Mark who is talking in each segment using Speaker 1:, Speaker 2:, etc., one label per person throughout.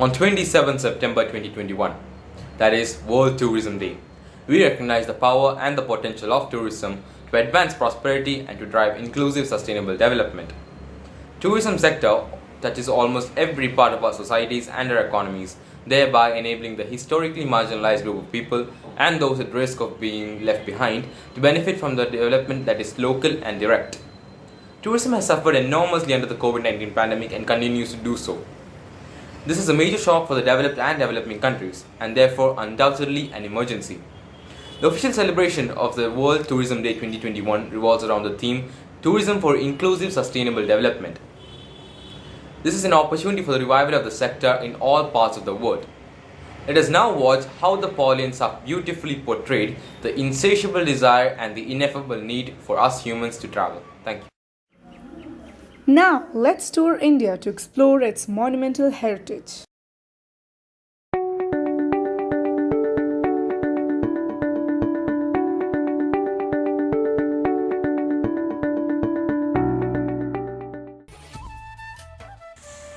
Speaker 1: On 27 September 2021, that is World Tourism Day, we recognize the power and the potential of tourism to advance prosperity and to drive inclusive sustainable development. Tourism sector touches almost every part of our societies and our economies, thereby enabling the historically marginalized group of people and those at risk of being left behind to benefit from the development that is local and direct. Tourism has suffered enormously under the COVID-19 pandemic and continues to do so. This is a major shock for the developed and developing countries, and therefore undoubtedly an emergency. The official celebration of the World Tourism Day 2021 revolves around the theme Tourism for Inclusive Sustainable Development. This is an opportunity for the revival of the sector in all parts of the world. Let us now watch how the Paulians have beautifully portrayed the insatiable desire and the ineffable need for us humans to travel. Thank you.
Speaker 2: Now, let's tour India to explore its monumental heritage.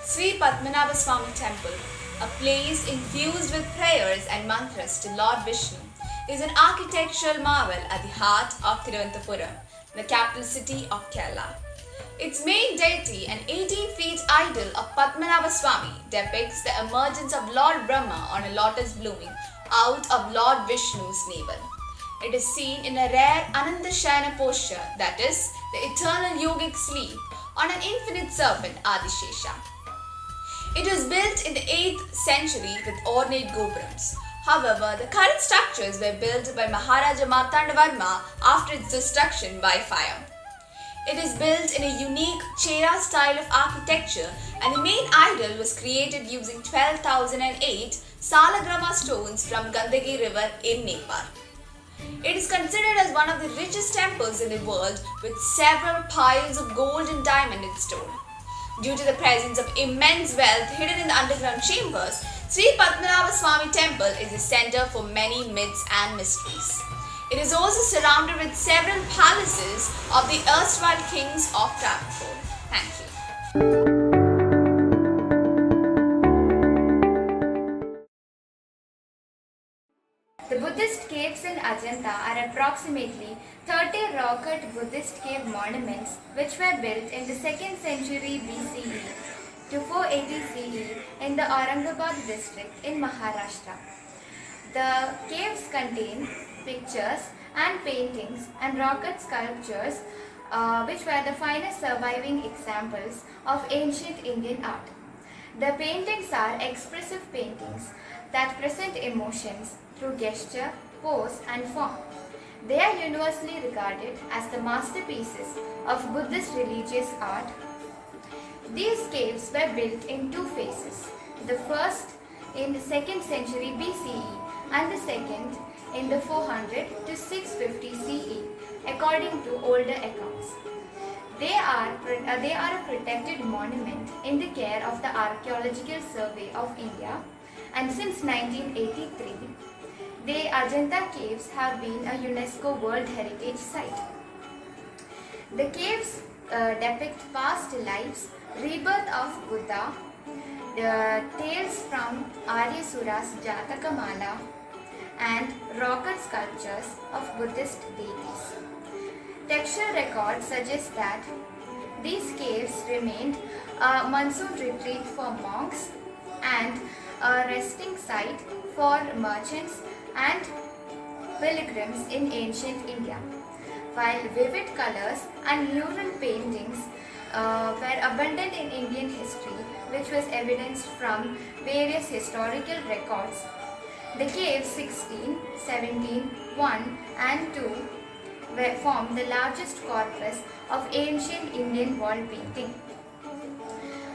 Speaker 3: Sri Padmanabha Swami Temple, a place infused with prayers and mantras to Lord Vishnu, is an architectural marvel at the heart of Thiruvananthapuram, the capital city of Kerala. Its main deity, an 18-feet idol of Padmanabha Swami, depicts the emergence of Lord Brahma on a lotus blooming out of Lord Vishnu's navel. It is seen in a rare Ananda Shayana posture, that is, the eternal yogic sleep, on an infinite serpent Adishesha. It was built in the 8th century with ornate gopurams. However, the current structures were built by Maharaja Martandavarma after its destruction by fire. It is built in a unique Chera style of architecture, and the main idol was created using 12,008 Salagrama stones from Gandaki River in Nepal. It is considered as one of the richest temples in the world, with several piles of gold and diamond in stone. Due to the presence of immense wealth hidden in the underground chambers, Sri Padmanabha Swami Temple is a center for many myths and mysteries. It is also surrounded with several palaces of the erstwhile kings of Travancore. Thank you.
Speaker 4: The Buddhist caves in Ajanta are approximately 30 rock-cut Buddhist cave monuments which were built in the 2nd century BCE to 480 CE in the Aurangabad district in Maharashtra. The caves contain pictures and paintings and rock-cut sculptures which were the finest surviving examples of ancient Indian art. The paintings are expressive paintings that present emotions through gesture, pose and form. They are universally regarded as the masterpieces of Buddhist religious art. These caves were built in two phases, the first in the 2nd century BCE and the second in the 400 to 650 CE according to older accounts. They are a protected monument in the care of the Archaeological Survey of India, and since 1983, the Ajanta caves have been a UNESCO World Heritage Site. The caves depict past lives, rebirth of Buddha, tales from Aryasura's Jatakamala, and rock-cut sculptures of Buddhist deities. Textual records suggest that these caves remained a monsoon retreat for monks and a resting site for merchants and pilgrims in ancient India, while vivid colors and mural paintings were abundant in Indian history, which was evidenced from various historical records. The caves 16, 17, 1 and 2 form the largest corpus of ancient Indian wall painting.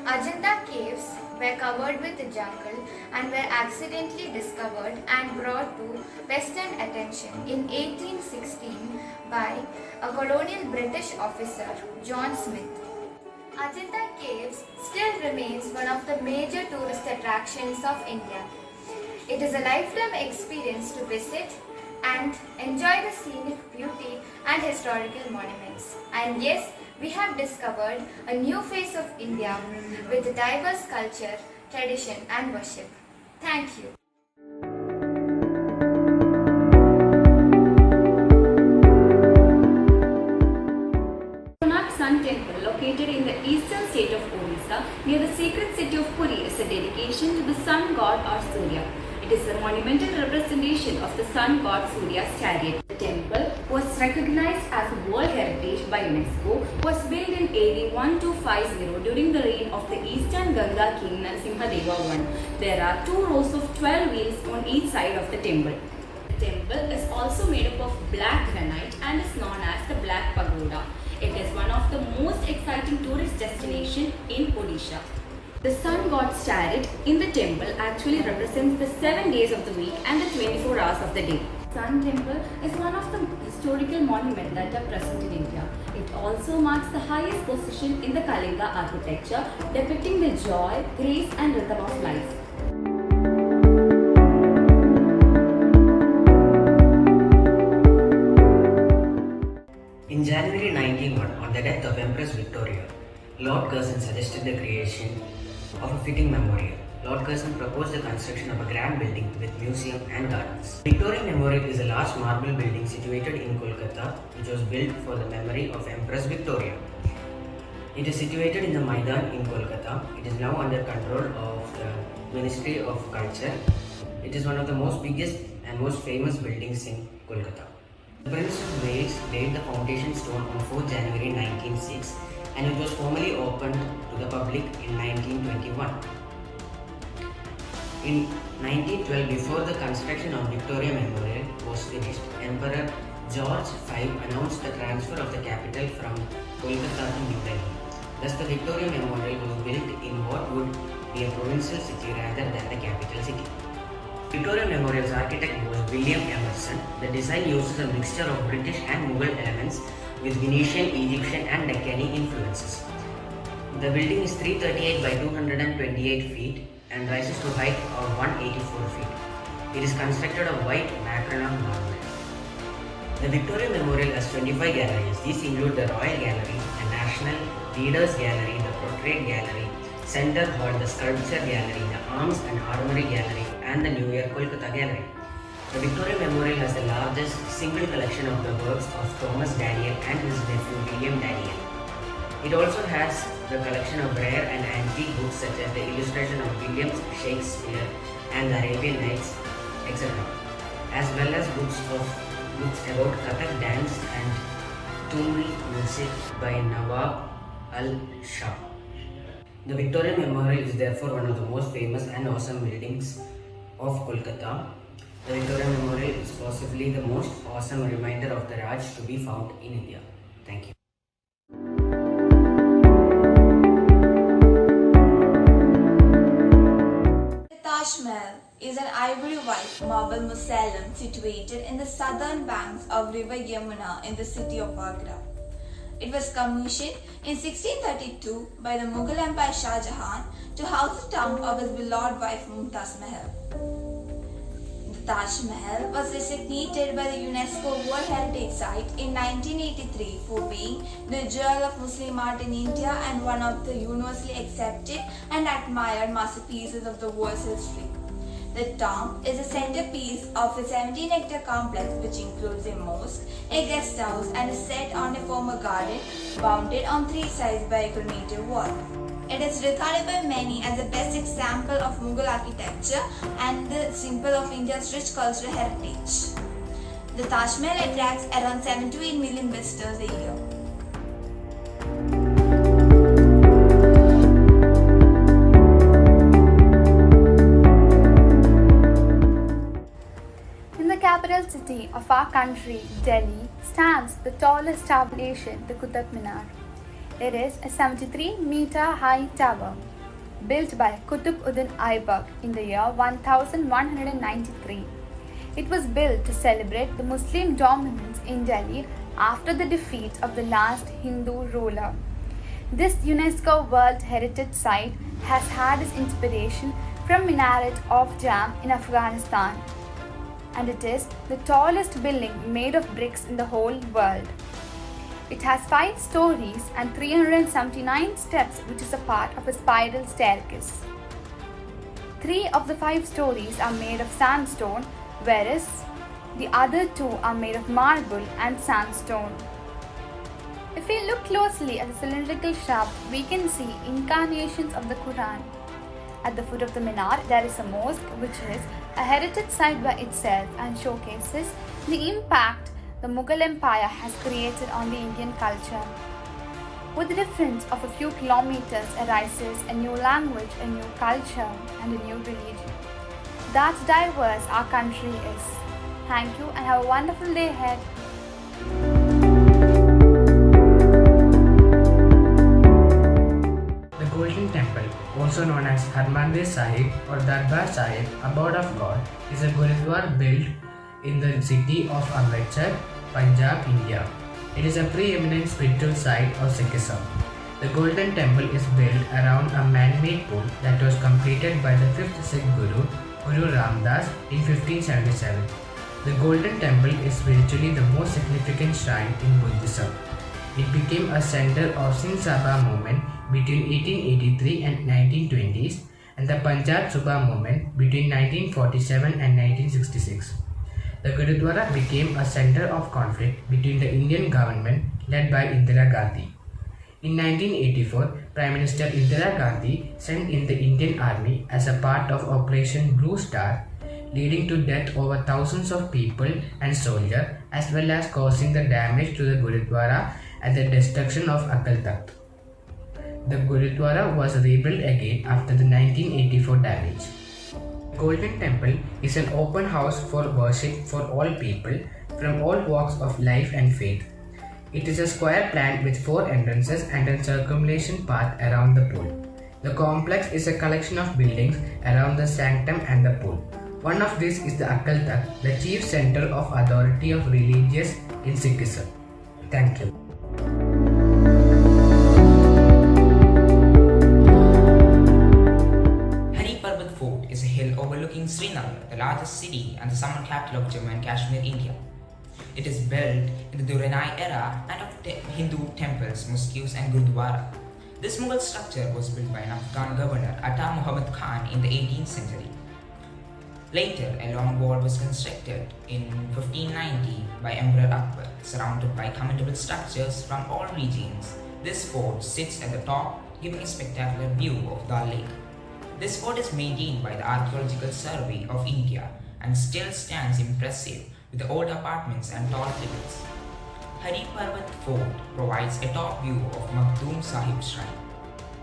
Speaker 4: Ajanta caves were covered with jungle and were accidentally discovered and brought to Western attention in 1816 by a colonial British officer, John Smith. Ajanta caves still remains one of the major tourist attractions of India. It is a lifetime experience to visit and enjoy the scenic beauty and historical monuments. And yes, we have discovered a new face of India with diverse culture, tradition, and worship. Thank you.
Speaker 5: Konark Sun Temple, located in the eastern state of Odisha, near the sacred city of Puri, is a dedication to the sun god or Surya. It is a monumental representation of the sun god Surya's chariot. The temple was recognized as a World Heritage by UNESCO, was built in AD 1250 during the reign of the Eastern Ganga king Narasimhadeva I. There are 2 rows of 12 wheels on each side of the temple. The temple is also made up of black granite and is known as the Black Pagoda. It is one of the most exciting tourist destinations in Odisha. The sun god's chariot in the temple actually represents the 7 days of the week and the 24 hours of the day. Sun Temple is one of the historical monuments that are present in India. It also marks the highest position in the Kalinga architecture, depicting the joy, grace and rhythm of life.
Speaker 6: In January 1901, on the death of Empress Victoria, Lord Curzon suggested the creation of a fitting memorial. Lord Curzon proposed the construction of a grand building with museum and gardens. Victoria Memorial is a large marble building situated in Kolkata, which was built for the memory of Empress Victoria. It is situated in the Maidan in Kolkata. It is now under control of the Ministry of Culture. It is one of the most biggest and most famous buildings in Kolkata. The Prince of Wales laid the foundation stone on 4 January 1906 and it was formally opened to the public in 1921. In 1912, before the construction of Victoria Memorial was finished, Emperor George V announced the transfer of the capital from Kolkata to New Delhi. Thus, the Victoria Memorial was built in what would be a provincial city rather than the capital city. Victoria Memorial's architect was William Emerson. The design uses a mixture of British and Mughal elements with Venetian, Egyptian and Deccani influences. The building is 338 by 228 feet and rises to a height of 184 feet. It is constructed of white Makrona marble. The Victoria Memorial has 25 galleries. These include the Royal Gallery, the National Leaders Gallery, the Portrait Gallery, Center Hall, the Sculpture Gallery, the Arms and Armory Gallery and the New Year Kolkata Gallery. The Victoria Memorial has the largest single collection of the works of Thomas Daniel and his nephew William Daniel. It also has the collection of rare and antique books such as the illustration of William Shakespeare and the Arabian Nights, etc., as well as books about Kathak dance and Tumri music by Nawab al-Shah. The Victoria Memorial is therefore one of the most famous and awesome buildings of Kolkata. The Victoria Memorial is possibly the most awesome reminder of the Raj to be found in India. Thank you.
Speaker 3: The Taj Mahal is an ivory-white marble mausoleum situated in the southern banks of River Yamuna in the city of Agra. It was commissioned in 1632 by the Mughal Emperor Shah Jahan to house the tomb of his beloved wife Mumtaz Mahal. The Taj Mahal was designated by the UNESCO World Heritage Site in 1983 for being the jewel of Muslim art in India and one of the universally accepted and admired masterpieces of the world's history. The tomb is a centerpiece of a 17-hectare complex which includes a mosque, a guest house and is set on a former garden bounded on 3 sides by a kilometer wall. It is regarded by many as the best example of Mughal architecture and the symbol of India's rich cultural heritage. The Taj Mahal attracts around 7 to 8 million visitors a year.
Speaker 7: In the capital city of our country, Delhi, stands the tallest tower nation, the Qutub Minar. It is a 73-meter high tower built by Qutb-ud-Din Aibak in the year 1193. It was built to celebrate the Muslim dominance in Delhi after the defeat of the last Hindu ruler. This UNESCO World Heritage Site has had its inspiration from Minaret of Jam in Afghanistan, and it is the tallest building made of bricks in the whole world. It has 5 stories and 379 steps, which is a part of a spiral staircase. 3 of the 5 stories are made of sandstone, whereas the other 2 are made of marble and sandstone. If we look closely at the cylindrical shaft, we can see incarnations of the Quran. At the foot of the minar, there is a mosque which is a heritage site by itself and showcases the impact the Mughal Empire has created on the Indian culture. With the difference of a few kilometers arises a new language, a new culture, and a new religion. That's diverse our country is. Thank you and have a wonderful day ahead.
Speaker 8: The Golden Temple, also known as Harmandir Sahib or Darbar Sahib, Abode of God, is a Gurudwara built in the city of Amritsar, Punjab, India. It is a preeminent spiritual site of Sikhism. The Golden Temple is built around a man-made pool that was completed by the 5th Sikh Guru, Guru Ramdas, in 1577. The Golden Temple is spiritually the most significant shrine in Buddhism. It became a center of Singh Sabha movement between 1883 and 1920s and the Punjab Subha movement between 1947 and 1966. The Gurudwara became a center of conflict between the Indian government led by Indira Gandhi. In 1984, Prime Minister Indira Gandhi sent in the Indian Army as a part of Operation Blue Star, leading to death over thousands of people and soldiers, as well as causing the damage to the Gurudwara and the destruction of Akal Takht. The Gurudwara was rebuilt again after the 1984 damage. Golden Temple is an open house for worship for all people from all walks of life and faith. It is a square plan with 4 entrances and a circumambulation path around the pool. The complex is a collection of buildings around the sanctum and the pool. One of these is the Akal Takht, the chief center of authority of religious in Sikhism. Thank you.
Speaker 9: Is a hill overlooking Srinagar, the largest city and the summer capital of Jammu and Kashmir, India. It is built in the Duranai era and of Hindu temples, mosques and Gurdwara. This Mughal structure was built by an Afghan governor, Atta Muhammad Khan, in the 18th century. Later, a long wall was constructed in 1590 by Emperor Akbar, surrounded by commendable structures from all regions. This fort sits at the top, giving a spectacular view of Dal Lake. This fort is maintained by the Archaeological Survey of India and still stands impressive with the old apartments and tall pillars. Hari Parvat Fort provides a top view of Makhdoom Sahib Shrine.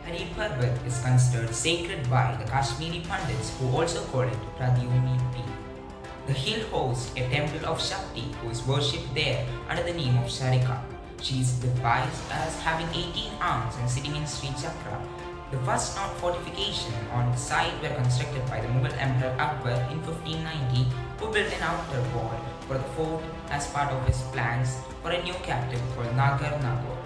Speaker 9: Hari Parvat is considered sacred by the Kashmiri Pandits, who also call it Pradyumni Peak. The hill hosts a temple of Shakti who is worshipped there under the name of Sharika. She is devised as having 18 arms and sitting in Sri Chakra. The first known fortification on the site were constructed by the Mughal Emperor Akbar in 1590, who built an outer wall for the fort as part of his plans for a new capital called Nagar Nagor.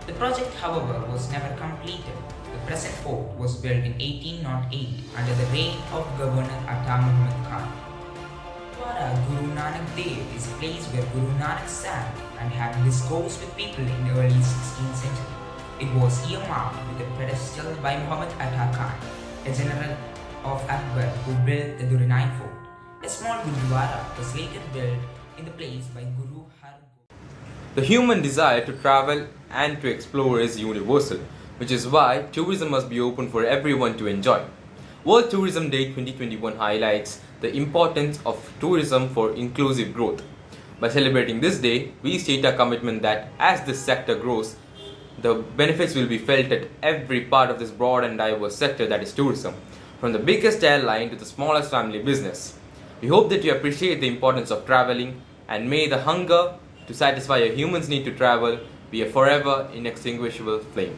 Speaker 9: The project, however, was never completed. The present fort was built in 1808 under the reign of Governor Atta Muhammad Khan. Guru Nanak Dev is a place where Guru Nanak sat and had discourse with people in the early 16th century. It was earmarked with a pedestal by Muhammad Atta Khan, a general of Akbar who built the Duranai fort. A small Gurdwara was later built in the place by Guru Har Gobind.
Speaker 1: The human desire to travel and to explore is universal, which is why tourism must be open for everyone to enjoy. World Tourism Day 2021 highlights the importance of tourism for inclusive growth. By celebrating this day, we state our commitment that as this sector grows, the benefits will be felt at every part of this broad and diverse sector that is tourism, from the biggest airline to the smallest family business. We hope that you appreciate the importance of traveling, and may the hunger to satisfy a human's need to travel be a forever inextinguishable flame.